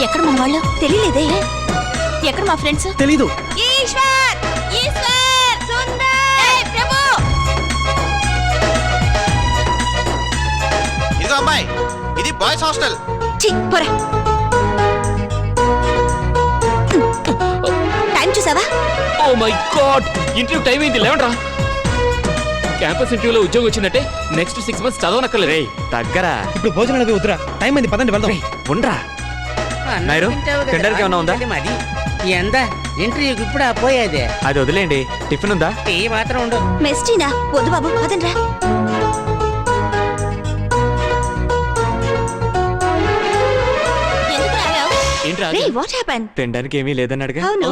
ఎక్కడ మన వాళ్ళు తెలియలేదే. ఎక్కడ మా ఫ్రెండ్స్ తెలీదు. ఈశ్వర్ ఈశ్వర్ సుందర్ ప్రభు. ఇదిగో అమ్మాయి, ఇది బాయ్స్ హాస్టల్. ఛీ పోరా. టైం చూసావా? Oh my God, interview time అయింది, లేవండ్రా. క్యాంపస్ ఇంటర్వ్యూలో ఉద్యోగం వచ్చినట్టే నెక్స్ట్ 6 months చదవనక్కర్లేదు. రేయ్ తగ్గరా, ఇప్పుడు భోజనాలకి వద్దురా, టైం అయింది, పదండి వెళ్దాం. ఉండరా నాయరు, తినడానికి ఏమన్నా ఉందా? మరి ఎంత ఇంటర్వ్యూకి ఇప్పుడు పోయేదే. అది వదిలేండి, టిఫిన్ ఉందా? టీ మాత్రం ఉండు. మెస్టీనా? వద్దు బాబు, పదండ్రా. ఎందుకు రాగావు? ఏంట్రా రే, వాట్ హ్యాపెన్? తినడానికి ఏమీ లేదన్నాడుగా. అవును.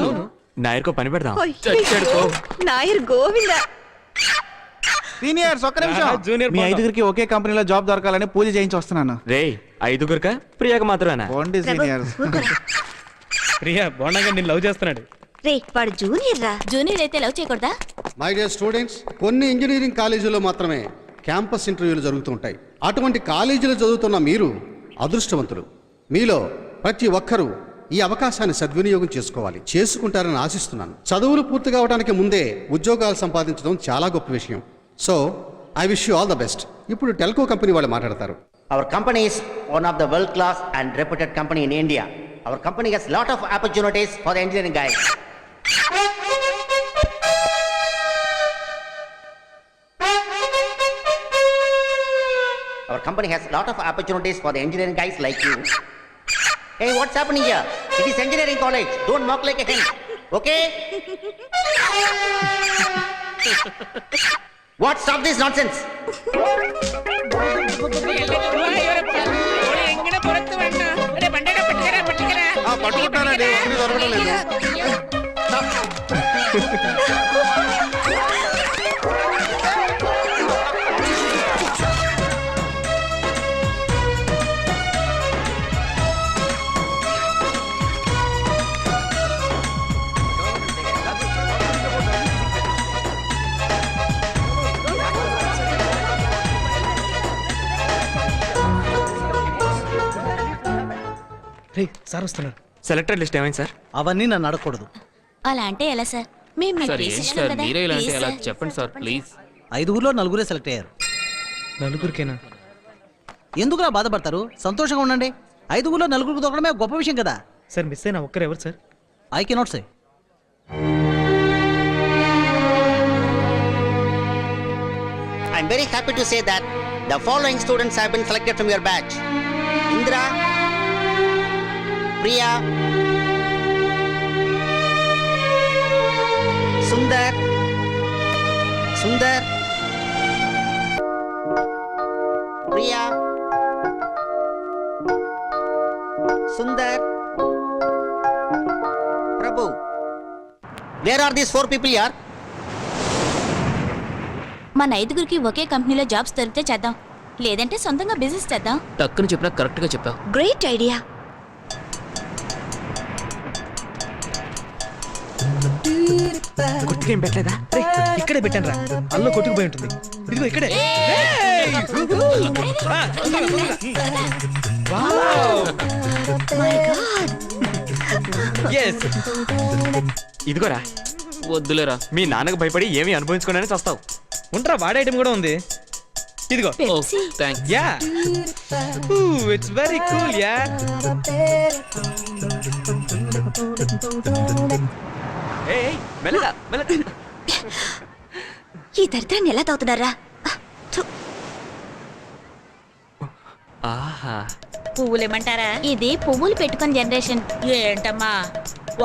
నాయర్కో పని పెడదాం. అయ్యో, నాయర్ గోవింద. సీనియర్స్ ఒక్క నిమిషం. జూనియర్ మీ 5గురికి ఒకే కంపెనీలో జాబ్ దొరకాలని పూజ చేయించి వస్తున్నాను. రేయ్ 5గురికా ప్రియాక మాత్రమేనా? పోండి సీనియర్స్. ప్రియా బోండంగా నేను లవ్ చేస్తున్నాడు. రే, వాడు జూనియర్ రా. జూనియర్ అయితే లవ్ చేయకూడదా? మై డియర్ స్టూడెంట్స్, కొన్ని ఇంజనీరింగ్ కాలేజీల్లో మాత్రమే క్యాంపస్ ఇంటర్వ్యూలు జరుగుతూ ఉంటాయి. అటువంటి కాలేజీలో చదువుతున్న మీరు అదృష్టవంతులు. మీలో ప్రతి ఒక్కరూ ఈ అవకాశాన్ని సద్వినియోగం చేసుకోవాలి. చేసుకుంటారని ఆశిస్తున్నాను. చదువులు పూర్తి కావడానికి ముందే ఉద్యోగాలు సంపాదించడం చాలా గొప్ప విషయం. So I wish you all the best. ఇప్పుడు టెల్కో కంపెనీ వాళ్ళు మాట్లాడతారు. Our company is one of the world class and reputed company in India. Our company has lot of opportunities for the engineering guys. Our company has lot of opportunities for the engineering guys like you. Hey, what's happening here? It is engineering college. Don't mock like a hen. Okay? What? Stop this nonsense. పట్టుకుంటానండి, దొరకడం లేదు. రే sir వస్తున్నారు. Selector list ఏమైంది sir? అవన్నీ నన్ను అడగకూడదు. అలా అంటే ఎలా సార్? మేము మీ సార్, ప్లేస్ ఏంటి ఇచ్చాం సార్, కదా. మీరే ఇలా అంటే ప్లీజ్ ఎలా? సార్. చెప్పండి సార్ ప్లీజ్. 5గురిలో 4గురే సెలెక్ట్ అయ్యారు. నలుగురికేనా? ఎందుకులా బాధపడతారు? సంతోషంగా ఉండండి. 5గురిలో 4గురికి దొరకడమే గొప్ప విషయం కదా. సార్ మిస్ అయిన ఒక్కరు ఎవరు sir? I cannot say. I'm very happy to say that the following students have been selected from your batch. Indra, Priya, Sundar, Priya, Sundar, Prabhu. Where are these 4 people here? మన 5గురికి ఒకే కంపెనీలో jobs దొరికితే చేద్దాం, లేదంటే సొంతంగా business చేద్దాం. టక్కుని చెప్పినా correct గా చెప్పావు. Great idea. గుర్తుగా ఏం పెట్టలేదా? ఇక్కడే పెట్టాను రా, అల్లో కొట్టుకుపోయి ఉంటుంది. ఇదిగో ఇక్కడే. ఇదిగోరా. వద్దులేరా, మీ నాన్నకు భయపడి ఏమీ అనుభవించుకోనని చస్తావు. ఉంటారా, వాడే ఐటమ్ కూడా ఉంది. ఇదిగో. Pepsi. Thanks. Yeah, it's very cool yeah. ఏయ్ మెల్లగా మెల్లగా. ఈ దరిద్రాన్ని ఎలా తాగుతున్నారా? ఆహా, పువ్వులేమంటారా? ఇది పువ్వులు పెట్టుకుని జనరేషన్. ఏంటమ్మా,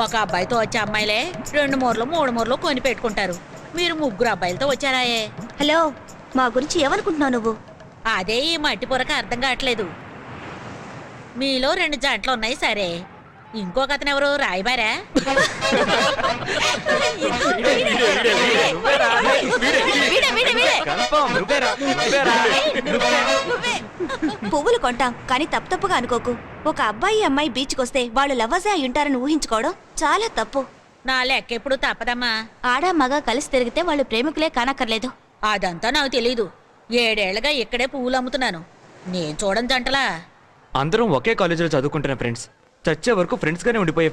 ఒక అబ్బాయితో వచ్చే అమ్మాయిలే 2 మూరలు 3 మూరలు కొని పెట్టుకుంటారు. మీరు 3 అబ్బాయిలతో వచ్చారాయే. హలో, మా గురించి ఏమనుకుంటున్నావు నువ్వు? అదే ఈ మట్టి పొరక అర్థం కావట్లేదు. మీలో 2 జంటలు ఉన్నాయి సరే, ఇంకొక అతను ఎవరు? రాయబారా? పువ్వులు కొంటాం కానీ తప్పుగా అనుకోకు. ఒక అబ్బాయి అమ్మాయి బీచ్కి వస్తే వాళ్ళు లవ్వర్సే అయి ఉంటారని ఊహించుకోవడం చాలా తప్పు. నా లెక్క ఎప్పుడు తప్పదమ్మా. ఆడ మగ కలిసి తిరిగితే వాళ్ళు ప్రేమికులే కానక్కర్లేదు. అదంతా నాకు తెలీదు. 7 ఏళ్లుగా ఇక్కడే పువ్వులు అమ్ముతున్నాను. నేను చూడని జంటలా. అందరం ఒకే కాలేజీలో చదువుకుంటున్న ఫ్రెండ్స్. చచ్చే వరకు ఫ్రెండ్స్గానే ఉండిపోయే